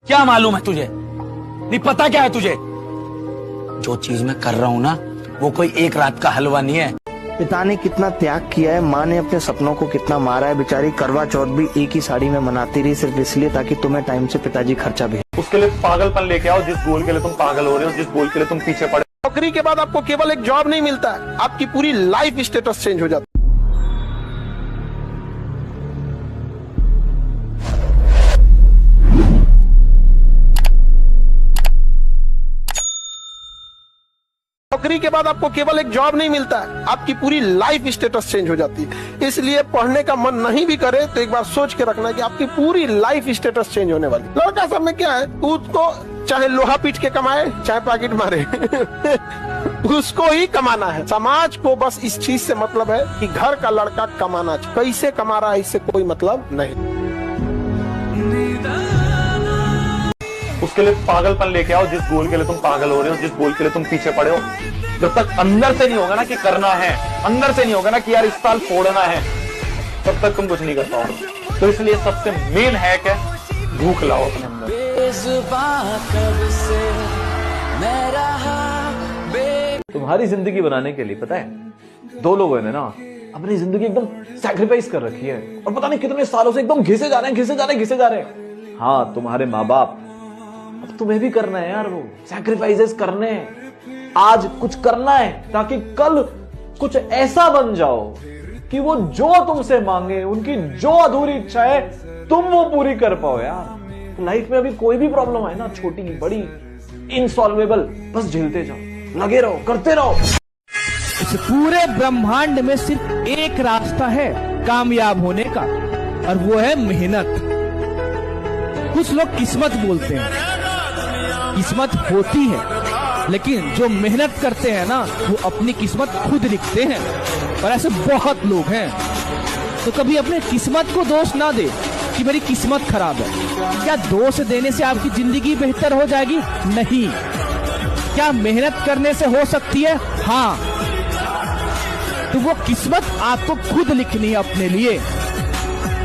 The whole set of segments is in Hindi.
क्या मालूम है तुझे? नहीं पता क्या है तुझे? जो चीज मैं कर रहा हूँ ना, वो कोई एक रात का हलवा नहीं है। पिता ने कितना त्याग किया है, माँ ने अपने सपनों को कितना मारा है। बेचारी करवा चौथ भी एक ही साड़ी में मनाती रही, सिर्फ इसलिए ताकि तुम्हें टाइम से पिताजी खर्चा भेज। उसके लिए पागलपन लेके आओ जिस गोल के लिए तुम पागल हो रहे हो, जिस गोल के लिए तुम पीछे पड़े। नौकरी के बाद आपको केवल एक जॉब नहीं मिलता है, आपकी पूरी लाइफ स्टेटस चेंज हो जाता है। नौकरी के बाद आपको केवल एक जॉब नहीं मिलता है, आपकी पूरी लाइफ स्टेटस चेंज हो जाती है। इसलिए पढ़ने का मन नहीं भी करे तो एक बार सोच के रखना कि आपकी पूरी लाइफ स्टेटस चेंज होने वाली। लड़का सब में क्या है, उसको चाहे लोहा पीट के कमाए चाहे पैकेट मारे उसको ही कमाना है। समाज को बस इस चीज से मतलब है कि घर का लड़का कमाना चाहिए, कैसे कमा रहा है इससे कोई मतलब नहीं। उसके लिए पागलपन लेके आओ जिस गोल के लिए तुम पागल हो रहे हो, जिस गोल के लिए तुम पीछे पड़े हो। जब तक अंदर से नहीं होगा ना कि करना है, अंदर से नहीं होगा ना कि यार इस साल फोड़ना है, तब तक तुम कुछ नहीं कर पाओगे। तो इसलिए सबसे मेन है कि भूख लाओ अपने अंदर। तुम्हारी जिंदगी बनाने के लिए पता है, दो लोगों ने ना अपनी जिंदगी एकदम सैक्रिफाइस कर रखी है और पता नहीं कितने सालों से एकदम घिसे जा रहे हैं। हाँ, तुम्हारे माँ बाप, अब तुम्हें भी करना है यार, वो सैक्रिफाइसेस करने हैं। आज कुछ करना है ताकि कल कुछ ऐसा बन जाओ कि वो जो तुमसे मांगे, उनकी जो अधूरी इच्छा है, तुम वो पूरी कर पाओ यार। लाइफ में अभी कोई भी प्रॉब्लम है ना, छोटी बड़ी, इनसॉल्वेबल, बस झेलते जाओ, लगे रहो, करते रहो। इस पूरे ब्रह्मांड में सिर्फ एक रास्ता है कामयाब होने का, और वो है मेहनत। कुछ लोग किस्मत बोलते हैं, किस्मत होती है, लेकिन जो मेहनत करते हैं ना, वो अपनी किस्मत खुद लिखते हैं, और ऐसे बहुत लोग हैं। तो कभी अपने किस्मत को दोष ना दे कि मेरी किस्मत खराब है। क्या दोष देने से आपकी जिंदगी बेहतर हो जाएगी? नहीं। क्या मेहनत करने से हो सकती है? हाँ। तो वो किस्मत आपको खुद लिखनी है अपने लिए।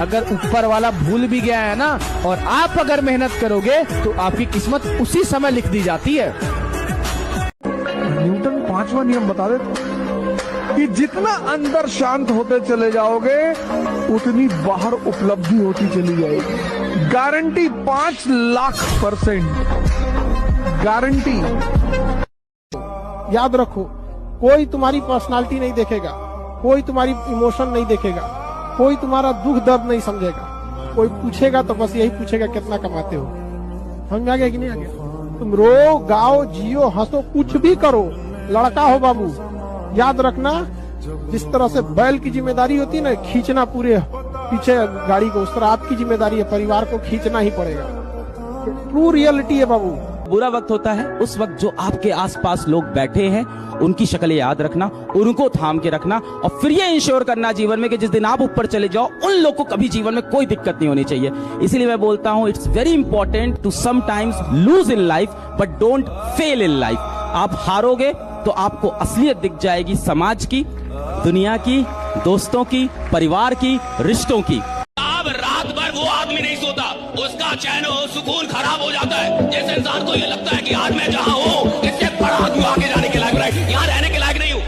अगर ऊपर वाला भूल भी गया है ना, और आप अगर मेहनत करोगे तो आपकी किस्मत उसी समय लिख दी जाती है। न्यूटन 5वां नियम बता देते कि जितना अंदर शांत होते चले जाओगे उतनी बाहर उपलब्धि होती चली जाएगी। Guarantee 5 lakh% guarantee. याद रखो, कोई तुम्हारी पर्सनालिटी नहीं देखेगा, कोई तुम्हारी इमोशन नहीं देखेगा, कोई तुम्हारा दुख दर्द नहीं समझेगा। कोई पूछेगा तो बस यही पूछेगा कितना कमाते हो। समझ में आ गया कि नहीं आ गया? तुम रो, गाओ, जियो, हंसो, कुछ भी करो, लड़का हो बाबू, याद रखना जिस तरह से बैल की जिम्मेदारी होती है ना, खींचना पूरे पीछे गाड़ी को, उस तरह आपकी जिम्मेदारी है, परिवार को खींचना ही पड़ेगा। ट्रू रियलिटी है बाबू। बुरा वक्त होता है उस वक्त जो आपके आसपास लोग बैठे हैं उनकी शक्ल याद रखना, उनको थाम के रखना, और फिर ये इंश्योर करना जीवन में कि जिस दिन आप ऊपर चले जाओ उन लोग को कभी जीवन में कोई दिक्कत नहीं होनी चाहिए। इसीलिए मैं बोलता हूं, it's very important to sometimes lose in life but don't fail in life. आप हारोगे तो आपको असलियत दिख जाएगी समाज की, दुनिया की, दोस्तों की, परिवार की, रिश्तों की। अब रात भर वो आदमी नहीं सोता, उसका चैन और सुकून खराब हो जाता है। जिस इंसान को ये लगता है कि आज मैं जहां हूं इससे बड़ा आदमी आगे जाने के लायक नहीं, यहाँ रहने के लायक नहीं हूँ,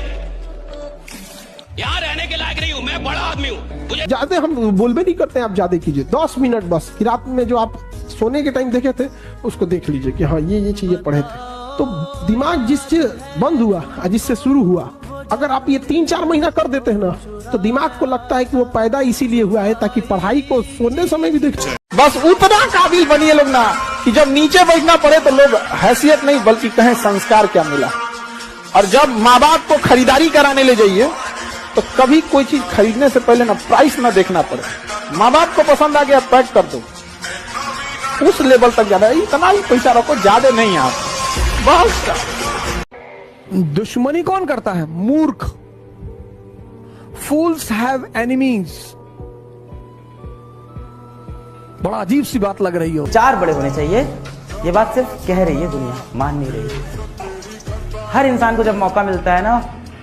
यहाँ रहने के लायक नहीं हूँ, मैं बड़ा आदमी हूँ। मुझे ज्यादा हम बोल भी नहीं करते हैं, आप ज्यादा कीजिए 10 मिनट बस। रात में जो आप सोने के टाइम देखे थे उसको देख लीजिए कि हाँ ये चीजें पढ़े थे। तो दिमाग जिससे बंद हुआ, जिससे शुरू हुआ, अगर आप ये 3-4 महीना कर देते हैं ना, तो दिमाग को लगता है कि वो पैदा इसीलिए हुआ है ताकि पढ़ाई को सोने समय भी देख। बस उतना काबिल बनिए लोग ना कि जब नीचे बैठना पड़े तो लोग हैसियत नहीं बल्कि कहें संस्कार क्या मिला। और जब माँ बाप को खरीदारी कराने ले जाइए तो कभी कोई चीज खरीदने से पहले ना प्राइस ना देखना पड़े। माँ बाप को पसंद आ गया पैक कर दो, उस लेवल तक जाना, इतना ही पैसा रखो, ज्यादा नहीं आप बस। दुश्मनी कौन करता है? मूर्ख। फूल्स हैव एनिमीज। बड़ा अजीब सी बात लग रही हो। 4 बड़े होने चाहिए, ये बात सिर्फ कह रही है दुनिया, मान नहीं रही। हर इंसान को जब मौका मिलता है ना,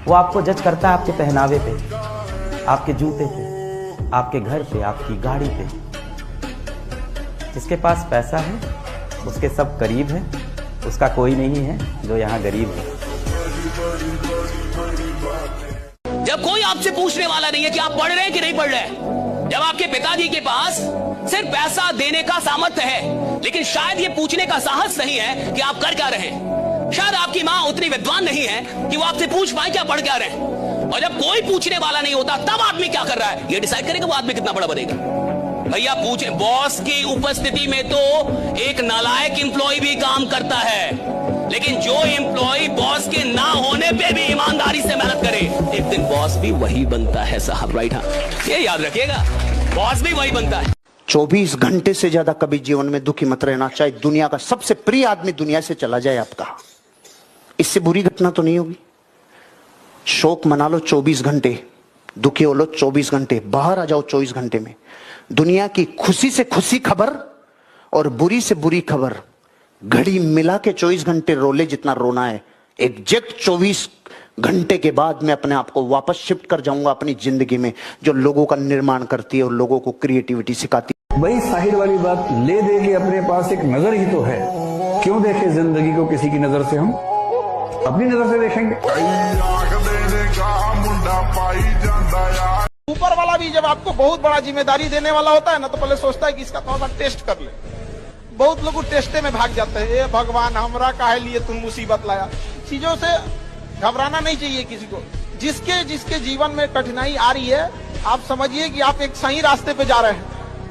वो आपको जज करता है आपके पहनावे पे, आपके जूते पे, आपके घर पे, आपकी गाड़ी पे। जिसके पास पैसा है उसके सब करीब है, उसका कोई नहीं है जो यहाँ गरीब है। जब कोई आपसे पूछने वाला नहीं है कि आप पढ़ रहे हैं कि नहीं पढ़ रहे हैं, जब आपके पिताजी के पास सिर्फ पैसा देने का सामर्थ्य है लेकिन शायद ये पूछने का साहस नहीं है कि आप कर क्या रहे हैं, शायद आपकी माँ उतनी विद्वान नहीं है कि वो आपसे पूछ पाए क्या पढ़ क्या रहे हैं, और जब कोई पूछने वाला नहीं होता तब आदमी क्या कर रहा है ये डिसाइड करेगा वो आदमी कितना बड़ा बनेगा। भैया पूछे, बॉस की उपस्थिति में तो एक नालायक एम्प्लॉय भी काम करता है, लेकिन जो एम्प्लॉय बॉस के ना होने पे भी ईमानदारी से मेहनत करे एक दिन बॉस भी वही बनता है साहब, राइट? हाँ, ये याद रखिएगा, बॉस भी वही बनता है। 24 घंटे से ज्यादा कभी जीवन में दुखी मत रहना, चाहे दुनिया का सबसे प्रिय आदमी दुनिया से चला जाए आपका, इससे बुरी घटना तो नहीं होगी। शोक मना लो 24 घंटे, दुखी हो लो 24 घंटे, बाहर आ जाओ 24 घंटे में। दुनिया की खुशी से खुशी खबर और बुरी से बुरी खबर घड़ी मिला के 24 घंटे रोले जितना रोना है, एग्जैक्ट 24 घंटे के बाद मैं अपने आप को वापस शिफ्ट कर जाऊंगा अपनी जिंदगी में, जो लोगों का निर्माण करती है और लोगों को क्रिएटिविटी सिखाती है। वही साहिर वाली बात, ले दे के अपने पास एक नजर ही तो है, क्यों देखे जिंदगी को किसी की नजर से, हम अपनी नजर से देखेंगे। ऊपर वाला भी जब आपको बहुत बड़ा जिम्मेदारी देने वाला होता है ना, तो पहले सोचता है कि इसका थोड़ा सा टेस्ट कर ले। बहुत लोग टेस्टे में भाग जाते हैं, ए भगवान हमरा काहे लिए तुम मुसीबत लाया। चीजों से घबराना नहीं चाहिए किसी को। जिसके जिसके जीवन में कठिनाई आ रही है, आप समझिए कि आप एक सही रास्ते पे जा रहे हैं,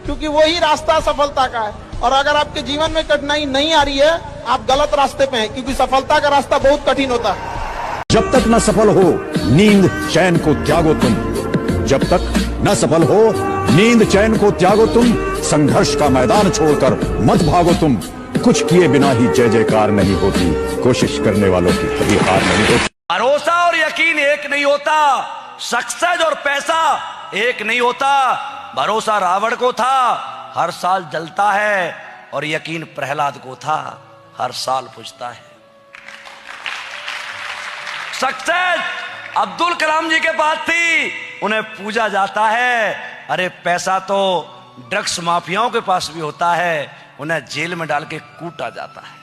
क्योंकि वही रास्ता सफलता का है। और अगर आपके जीवन में कठिनाई नहीं आ रही है, आप गलत रास्ते पे हैं, क्योंकि सफलता का रास्ता बहुत कठिन होता है। जब तक न सफल हो नींद चैन को त्यागो तुम, जब तक न सफल हो नींद चैन को त्यागो तुम, संघर्ष का मैदान छोड़कर मत भागो तुम। कुछ किए बिना ही जय जयकार नहीं होती, कोशिश करने वालों की कभी हार नहीं होती। भरोसा और यकीन एक नहीं होता, सक्सेस और पैसा एक नहीं होता। भरोसा रावण को था, हर साल जलता है, और यकीन प्रहलाद को था, हर साल बुझता है। सक्सेस अब्दुल कलाम जी के पास थी, उन्हें पूजा जाता है। अरे पैसा तो ड्रग्स माफियाओं के पास भी होता है, उन्हें जेल में डाल के कूटा जाता है।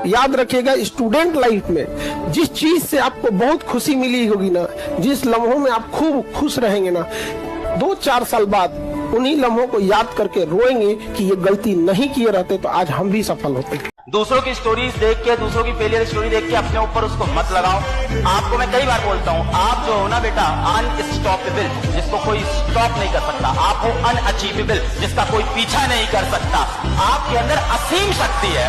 याद रखिएगा, स्टूडेंट लाइफ में जिस चीज से आपको बहुत खुशी मिली होगी ना, जिस लम्हों में आप खूब खुश रहेंगे ना, 2-4 साल बाद उन्हीं लम्हों को याद करके रोएंगे कि ये गलती नहीं किए रहते तो आज हम भी सफल होते। दूसरों की स्टोरीज देख के, दूसरों की फेलियर स्टोरी देख के अपने ऊपर उसको मत लगाओ। आपको मैं कई बार बोलता हूँ, आप जो हो ना बेटा अनस्टॉपेबल, जिसको कोई स्टॉप नहीं कर सकता। आप हो अनअचीवेबल, जिसका कोई पीछा नहीं कर सकता। आपके अंदर असीम शक्ति है।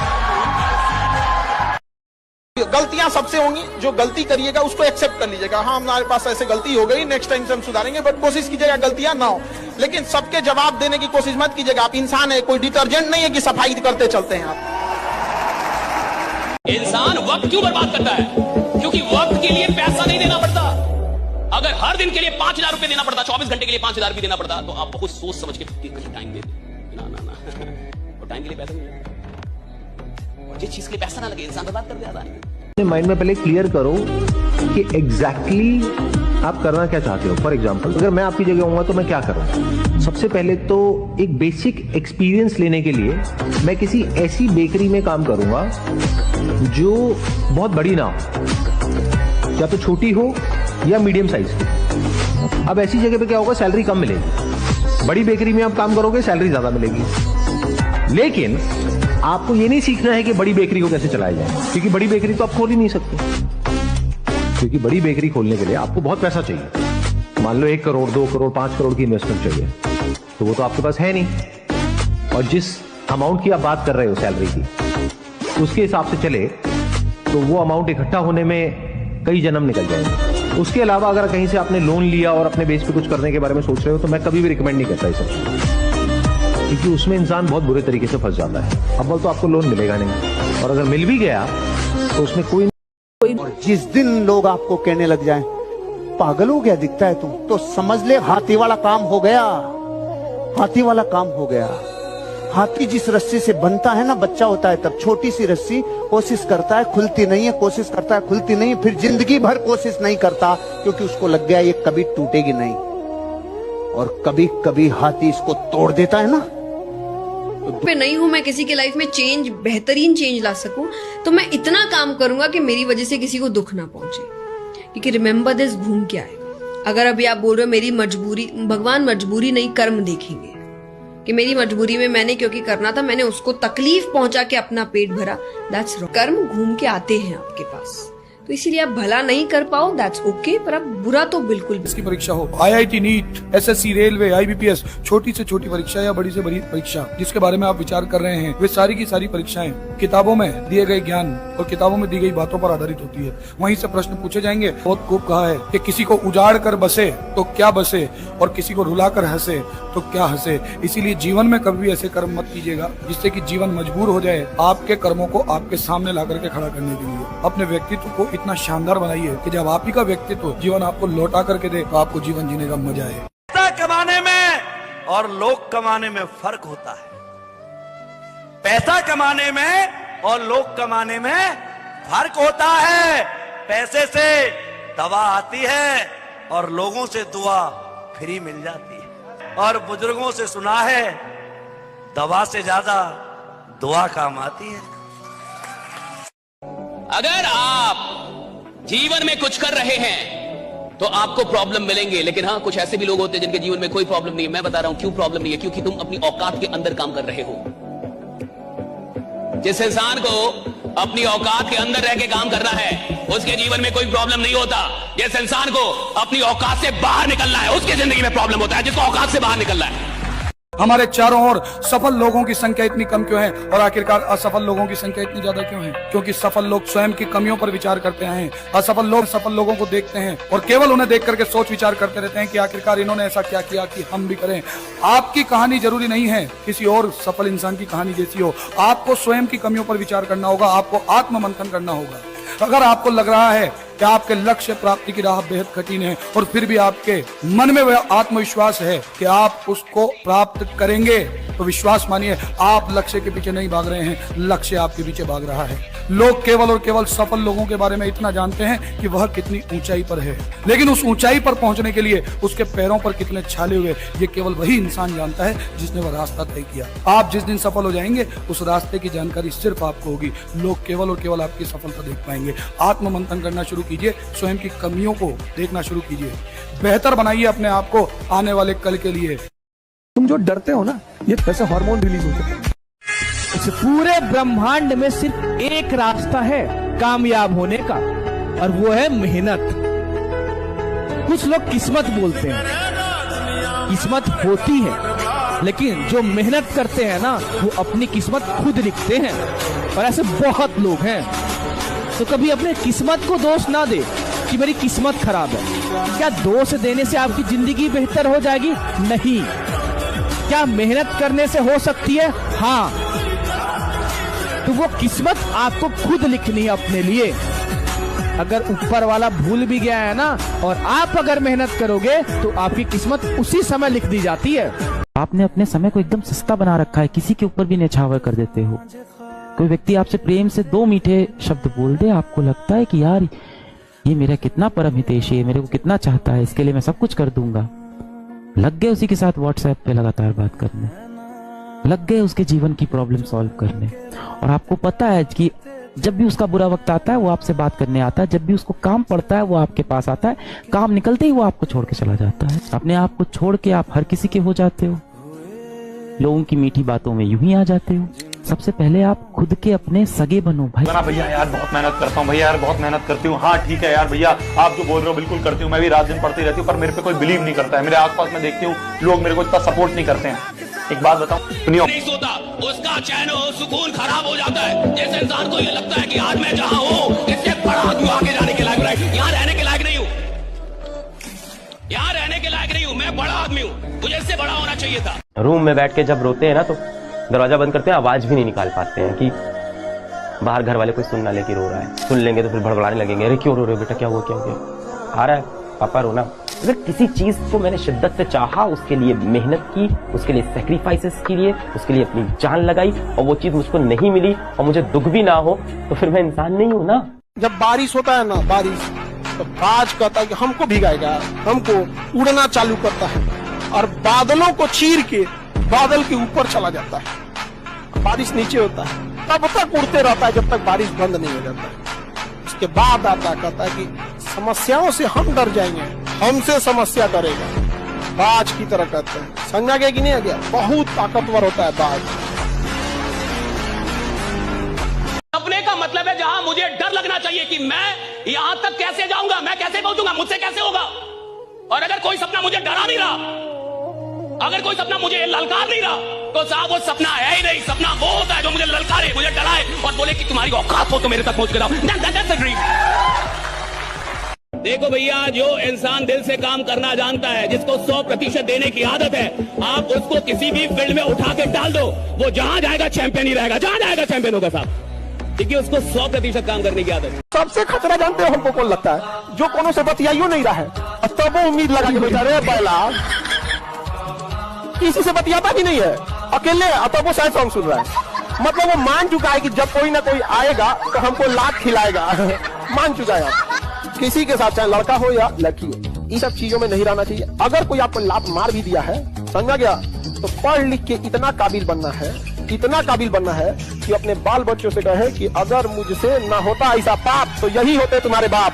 गलतियां सबसे होंगी, जो गलती करिएगा उसको एक्सेप्ट कर लीजिएगा। हाँ, हमारे पास ऐसे गलती हो गई, नेक्स्ट टाइम से हम सुधारेंगे, बट कोशिश कीजिएगा गलतियां ना हो। लेकिन सबके जवाब देने की कोशिश मत कीजिएगा। आप इंसान है, कोई डिटर्जेंट नहीं है कि सफाई करते चलते हैं आप। इंसान वक्त क्यों बर्बाद करता है? क्योंकि वक्त के लिए पैसा नहीं देना पड़ता। अगर हर दिन के लिए 5,000 रुपए देना पड़ता, 24 घंटे के लिए 5,000 रुपए देना पड़ता, तो आप बहुत सोच समझ के टाइम दे दे। ना और टाइम के लिए पैसा नहीं, और जिस चीज के लिए पैसा ना लगे इंसान बर्बाद कर देता है। अपने माइंड में पहले क्लियर करो कि एग्जैक्टली आप करना क्या चाहते हो। फॉर एग्जाम्पल, अगर मैं आपकी जगह होऊंगा तो मैं क्या करूं? सबसे पहले तो एक बेसिक एक्सपीरियंस लेने के लिए मैं किसी ऐसी बेकरी में काम करूंगा जो बहुत बड़ी ना हो, या तो छोटी हो या मीडियम साइज की। अब ऐसी जगह पे क्या होगा, सैलरी कम मिलेगी। बड़ी बेकरी में आप काम करोगे, सैलरी ज्यादा मिलेगी। लेकिन आपको ये नहीं सीखना है कि बड़ी बेकरी को कैसे चलाया जाए, क्योंकि बड़ी बेकरी तो आप खोल ही नहीं सकते। क्योंकि बड़ी बेकरी खोलने के लिए आपको बहुत पैसा चाहिए। मान लो 1 करोड़, 2 करोड़, 5 करोड़ की इन्वेस्टमेंट चाहिए, तो वो तो आपके पास है नहीं। और जिस अमाउंट की आप बात कर रहे हो सैलरी की, उसके हिसाब से चले तो वो अमाउंट इकट्ठा होने में कई जन्म निकल जाएंगे। उसके अलावा अगर कहीं से आपने लोन लिया और अपने बेस पे कुछ करने के बारे में सोच रहे हो, तो मैं कभी भी रिकमेंड नहीं करता इसे, क्योंकि उसमें इंसान बहुत बुरे तरीके से फंस जाता है। अब तो आपको लोन मिलेगा नहीं, और अगर मिल भी गया तो उसमें कोई जिस दिन लोग आपको कहने लग जाएं, पागल हो गया दिखता है तू, तो समझ ले हाथी वाला काम हो गया। हाथी वाला काम हो गया। हाथी जिस रस्सी से बनता है ना, बच्चा होता है तब, छोटी सी रस्सी, कोशिश करता है खुलती नहीं है, कोशिश करता है खुलती नहीं, फिर जिंदगी भर कोशिश नहीं करता, क्योंकि उसको लग गया ये कभी टूटेगी नहीं। और कभी कभी हाथी इसको तोड़ देता है ना, पे नहीं हूँ, मैं किसी की लाइफ में चेंज, बेहतरीन चेंज ला सकूं, तो मैं इतना काम करूंगा कि मेरी वजह से किसी को दुख ना पहुंचे। क्योंकि रिमेंबर दिस, घूम के आएगा। अगर अभी आप बोल रहे हो मेरी मजबूरी, भगवान मजबूरी नहीं कर्म देखेंगे कि मेरी मजबूरी में मैंने क्योंकि करना था, मैंने उसको तकलीफ पहुंचा के अपना पेट भरा, दैट्स रॉन्ग। कर्म घूम के आते हैं आपके पास, तो इसीलिए आप भला नहीं कर पाओ, दैट्स ओके, पर आप बुरा तो बिल्कुल भी। इसकी परीक्षा हो, IIT NEET, SSC, railway, IBPS, छोटी से छोटी परीक्षा या बड़ी से बड़ी परीक्षा जिसके बारे में आप विचार कर रहे हैं, वे सारी की सारी परीक्षाएं किताबों में दिए गए ज्ञान और किताबों में दी गई बातों पर आधारित होती है। वहीं से प्रश्न पूछे जाएंगे। बहुत खूब कहा है कि किसी को उजाड़ कर बसे तो क्या बसे, और किसी को रुला कर हंसे तो क्या हंसे। इसीलिए जीवन में कभी ऐसे कर्म मत कीजिएगा जिससे कि जीवन मजबूर हो जाए आपके कर्मों को आपके सामने ला करके खड़ा करने के लिए। अपने व्यक्तित्व को इतना शानदार बनाइए कि जब आप ही का व्यक्तित्व जीवन आपको लौटा करके दे तो आपको जीवन जीने का मजा आए। पैसा कमाने में और लोग कमाने में फर्क होता है। पैसा कमाने में और लोग कमाने में फर्क होता है। पैसे से दवा आती है और लोगों से दुआ फ्री मिल जाती है। और बुजुर्गों से सुना है दवा से ज्यादा दुआ काम आती है। अगर आप जीवन में कुछ कर रहे हैं तो आपको प्रॉब्लम मिलेंगे, लेकिन हाँ, कुछ ऐसे भी लोग होते हैं जिनके जीवन में कोई प्रॉब्लम नहीं है। मैं बता रहा हूं क्यों प्रॉब्लम नहीं है, क्योंकि तुम अपनी औकात के अंदर काम कर रहे हो। जिस इंसान को अपनी औकात के अंदर रह के काम करना है उसके जीवन में कोई प्रॉब्लम नहीं होता। जिस इंसान को अपनी औकात से बाहर निकलना है उसकी जिंदगी में प्रॉब्लम होता है, जिसको औकात से बाहर निकलना है। हमारे चारों ओर सफल लोगों की संख्या इतनी कम क्यों है और आखिरकार असफल लोगों की संख्या इतनी ज्यादा क्यों है? क्योंकि सफल लोग स्वयं की कमियों पर विचार करते हैं, असफल लोग सफल लोगों को देखते हैं और केवल उन्हें देख करके सोच विचार करते रहते हैं कि आखिरकार इन्होंने ऐसा क्या किया कि हम भी करें। आपकी कहानी जरूरी नहीं है किसी और सफल इंसान की कहानी जैसी हो। आपको स्वयं की कमियों पर विचार करना होगा, आपको आत्ममंथन करना होगा। अगर आपको लग रहा है कि आपके लक्ष्य प्राप्ति की राह बेहद कठिन है और फिर भी आपके मन में वह आत्मविश्वास है कि आप उसको प्राप्त करेंगे, तो विश्वास मानिए आप लक्ष्य के पीछे नहीं भाग रहे हैं, लक्ष्य आपके पीछे भाग रहा है। लोग केवल और केवल सफल लोगों के बारे में इतना जानते हैं कि वह कितनी ऊंचाई पर है, लेकिन उस ऊंचाई पर पहुंचने के लिए उसके पैरों पर कितने छाले हुए ये केवल वही इंसान जानता है जिसने वह रास्ता तय किया। आप जिस दिन सफल हो जाएंगे उस रास्ते की जानकारी सिर्फ आपको होगी। लोग केवल और केवल आपकी सफलता देख पाएंगे। आत्ममंथन करना शुरू कीजिए, स्वयं की कमियों को देखना शुरू कीजिए, बेहतर बनाइए अपने आप को आने वाले कल के लिए। तुम जो डरते हो ना, ये वैसे हार्मोन रिलीज होते हैं। इस पूरे ब्रह्मांड में सिर्फ एक रास्ता है कामयाब होने का, और वो है मेहनत। कुछ लोग किस्मत बोलते हैं, किस्मत होती है, लेकिन जो मेहनत करते हैं ना वो अपनी किस्मत खुद लिखते हैं, और ऐसे बहुत लोग हैं। तो कभी अपने किस्मत को दोष ना दे कि मेरी किस्मत खराब है। क्या दोष देने से आपकी जिंदगी बेहतर हो जाएगी? नहीं। क्या मेहनत करने से हो सकती है? हाँ। तो वो किस्मत आपको खुद लिखनी है अपने लिए। अगर ऊपर वाला भूल भी गया है ना, और आप अगर मेहनत करोगे तो आपकी किस्मत उसी समय लिख दी जाती है। आपने अपने समय को एकदम सस्ता बना रखा है, किसी के ऊपर भी न्यौछावर कर देते हो। कोई व्यक्ति आपसे प्रेम से 2 मीठे शब्द बोल दे, आपको लगता है कि यार ये मेरा कितना परम हितैषी है, मेरे को कितना चाहता है, इसके लिए मैं सब कुछ कर दूंगा। लग गए उसी के साथ व्हाट्सएप पे लगातार बात करने, लग गए उसके जीवन की प्रॉब्लम सॉल्व करने, और आपको पता है कि जब भी उसका बुरा वक्त आता है वो आपसे बात करने आता है, जब भी उसको काम पड़ता है वो आपके पास आता है, काम निकलते ही वो आपको छोड़ के चला जाता है। अपने आप को छोड़ के आप हर किसी के हो जाते हो, लोगों की मीठी बातों में यूं ही आ जाते हो। सबसे पहले आप खुद के अपने सगे बनो भाई। भैया यार बहुत मेहनत करता हूँ, भैया यार बहुत मेहनत करती हूँ। हाँ ठीक है यार भैया, आप जो बोल रहे हो बिल्कुल करती हूँ, मैं भी रात दिन पढ़ती रहती हूँ, पर मेरे पे कोई बिलीव नहीं करता है। मेरे आसपास में देखती हूँ लोग मेरे को इतना सपोर्ट नहीं करते हैं। एक बात बताऊं, सुनियो, नहीं सोता उसका चैन और सुकून खराब हो जाता है। जिस इंसान को ये लगता है कि आज मैं जहां हूँ इससे बड़ा आदमी आगे जाने के लायक नहीं, यहाँ रहने के लायक नहीं हूँ, यहाँ रहने के लायक नहीं हूँ, मैं बड़ा आदमी हूँ, मुझे इससे बड़ा होना चाहिए था। रूम में बैठ के जब रोते हैं ना तो दरवाजा बंद करते हैं, आवाज भी नहीं निकाल पाते हैं कि बाहर घर वाले कोई सुन ना ले कि रो रहा है। सुन लेंगे तो फिर भड़बड़ाने लगेंगे, अरे क्यों रो रहे हो बेटा, क्या हुआ क्या हुआ, आ रहा है पापा रोना। अगर किसी चीज को मैंने शिद्दत से चाहा, उसके लिए मेहनत की, उसके लिए सैक्रिफाइसेस किए, उसके लिए अपनी जान लगाई, और वो चीज मुझको नहीं मिली और मुझे दुख भी ना हो, तो फिर मैं इंसान नहीं हूं ना। जब बारिश होता है ना, बारिश तो बाज कहता है कि हमको भिगाएगा, हमको उड़ना चालू करता है और बादलों को चीर के बादल के ऊपर चला जाता है। बारिश नीचे होता है तब तक उड़ते रहता है जब तक बारिश बंद नहीं हो जाता है। उसके बाद आता कहता है कि समस्याओं से हम डर जाएंगे, हमसे समस्या डरेगा। बाज की तरह कहते हैं, समझा गया कि नहीं आ गया? बहुत ताकतवर होता है बाज। सपने का मतलब है जहां मुझे डर लगना चाहिए कि मैं यहां तक कैसे जाऊंगा, मैं कैसे पहुंचूंगा, मुझसे कैसे होगा। और अगर कोई सपना मुझे डरा नहीं रहा, अगर कोई सपना मुझे ललकार नहीं रहा, तो साहब वो सपना है ही नहीं। सपना वो होता है जो मुझे ललकारे, मुझे डराए और बोले कि तुम्हारी औकात हो तो मेरे तक पहुंच के जाओ। देखो भैया, जो इंसान दिल से काम करना जानता है, जिसको 100% देने की आदत है, आप उसको किसी भी फील्ड में उठा के डाल दो, वो जहां जाएगा चैंपियन ही रहेगा, जहां जाएगा चैंपियन होगा साहब, क्योंकि उसको 100% काम करने की आदत है। सबसे खतरा जानते हो हमको कौन लगता है? जो कोनो से बतियाइयो नहीं रहा है, तब वो उम्मीद लगा के बैठा रहे पहला, किसी से बतियाता भी नहीं है, अकेले, तब वो शायद सॉन्ग सुन रहा है। मतलब वो मान चुका है कि जब कोई ना कोई आएगा तो हमको लात खिलाएगा। मान चुका है। किसी के साथ, चाहे लड़का हो या लड़की हो, इन सब चीजों में नहीं रहना चाहिए। अगर कोई आपको लात मार भी दिया है, समझा गया, तो पढ़ लिख के इतना काबिल बनना है, इतना काबिल बनना है कि अपने बाल बच्चों से कहे कि अगर मुझसे ना होता ऐसा पाप तो यही होते तुम्हारे बाप।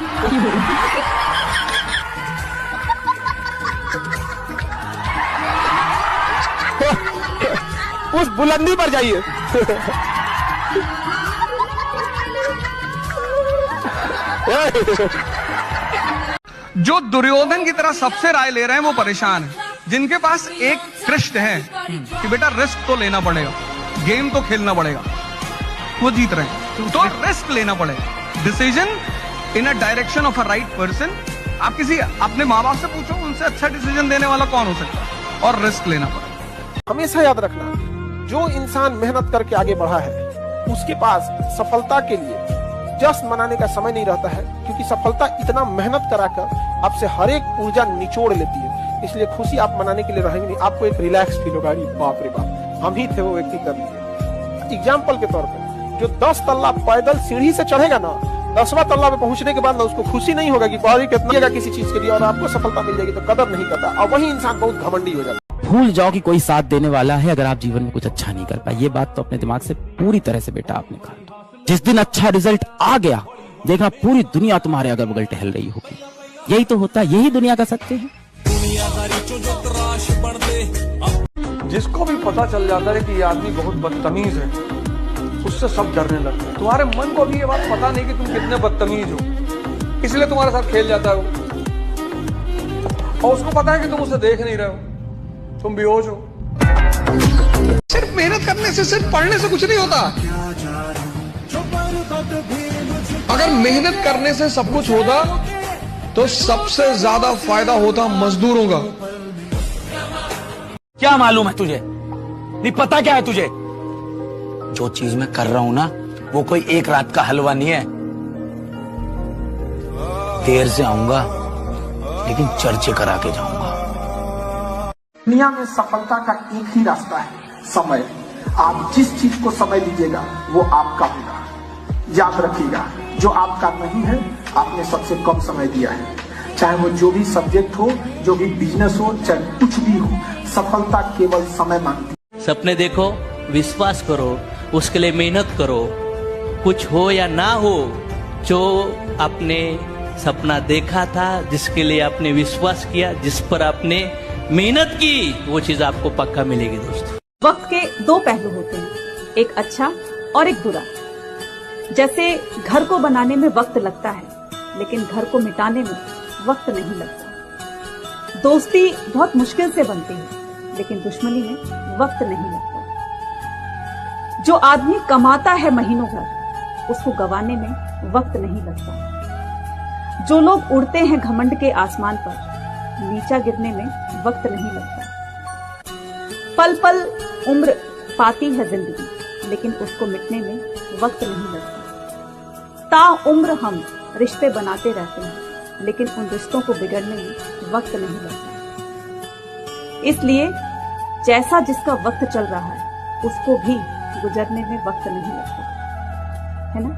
उस बुलंदी पर जाइए। जो दुर्योधन की तरह सबसे राय ले रहे हैं वो परेशान है। जिनके पास एक कृष्ण है कि बेटा रिस्क तो लेना पड़ेगा, गेम तो खेलना पड़ेगा, वो जीत रहे हैं। तो रिस्क लेना पड़ेगा, decision in a direction of a right person. आप किसी अपने माँ बाप से पूछो, उनसे अच्छा डिसीजन देने वाला कौन हो सकता है, और रिस्क लेना पड़ेगा। हमेशा याद रखना, जो इंसान मेहनत करके आगे बढ़ा है, उसके पास सफलता के लिए जश्न मनाने का समय नहीं रहता है, क्योंकि सफलता इतना मेहनत कराकर आपसे हर एक ऊर्जा निचोड़ लेती है। इसलिए खुशी आप मनाने के लिए रहेंगे नहीं, आपको एक रिलैक्स फील होगा। बाप रे बाप, हम ही थे वो व्यक्ति कर लीजिए। एग्जाम्पल के तौर पर, जो 10 तल्ला पैदल सीढ़ी से चढ़ेगा ना, 10वां तल्ला पे पहुंचने के बाद ना उसको खुशी नहीं होगा कि बाहरी कितना किसी चीज के लिए, और आपको सफलता मिल जाएगी तो कदर नहीं करता, और वही इंसान बहुत घमंडी हो जाता है। भूल जाओ कि कोई साथ देने वाला है अगर आप जीवन में कुछ अच्छा नहीं कर पाए। ये बात तो अपने दिमाग से पूरी तरह से बेटा आप निकाल दो। जिस दिन अच्छा रिजल्ट आ गया, देखना पूरी दुनिया तुम्हारे अगल बगल टहल रही होगी। यही तो होता है, यही दुनिया का सत्य है। जिसको भी पता चल जाता है कि ये आदमी बहुत बदतमीज है, उससे सब डरने लगते हैं। तुम्हारे मन को भी ये बात पता नहीं कि तुम कितने बदतमीज हो, इसलिए तुम्हारे साथ खेल जाता है वो। और उसको पता है कि तुम उसे देख नहीं रहे हो, तुम बेहोश हो। सिर्फ मेहनत करने से, सिर्फ पढ़ने से कुछ नहीं होता। अगर मेहनत करने से सब कुछ होता तो सबसे ज्यादा फायदा होता मजदूरों का। क्या मालूम है तुझे? नहीं पता क्या है तुझे? जो चीज मैं कर रहा हूं ना, वो कोई एक रात का हलवा नहीं है। देर से आऊंगा लेकिन चर्चे करा के जाऊंगा। दुनिया में सफलता का एक ही रास्ता है, समय। आप जिस चीज को समय दीजिएगा वो आपका होगा। याद रखिएगा, जो आपका नहीं है आपने सबसे कम समय दिया है। चाहे वो जो भी सब्जेक्ट हो, जो भी बिजनेस हो, चाहे कुछ भी हो, सफलता केवल समय मांगती है। सपने देखो, विश्वास करो, उसके लिए मेहनत करो। कुछ हो या ना हो, जो आपने सपना देखा था, जिसके लिए आपने विश्वास किया, जिस पर आपने मेहनत की, वो चीज आपको पक्का मिलेगी दोस्तों। वक्त के 2 पहलू होते हैं, एक अच्छा और एक बुरा। जैसे घर को बनाने में वक्त लगता है, लेकिन घर को मिटाने में वक्त नहीं लगता। दोस्ती बहुत मुश्किल से बनती है, लेकिन दुश्मनी में वक्त नहीं लगता। जो आदमी कमाता है महीनों भर, उसको गंवाने में वक्त नहीं लगता। जो लोग उड़ते हैं घमंड के आसमान पर, नीचा गिरने में वक्त नहीं लगता। पल पल उम्र पाती है जिंदगी, लेकिन उसको मिटने में वक्त नहीं लगता। ताउम्र हम रिश्ते बनाते रहते हैं, लेकिन उन रिश्तों को बिगड़ने में वक्त नहीं लगता। इसलिए जैसा जिसका वक्त चल रहा है, उसको भी गुजरने में वक्त नहीं लगता, है ना?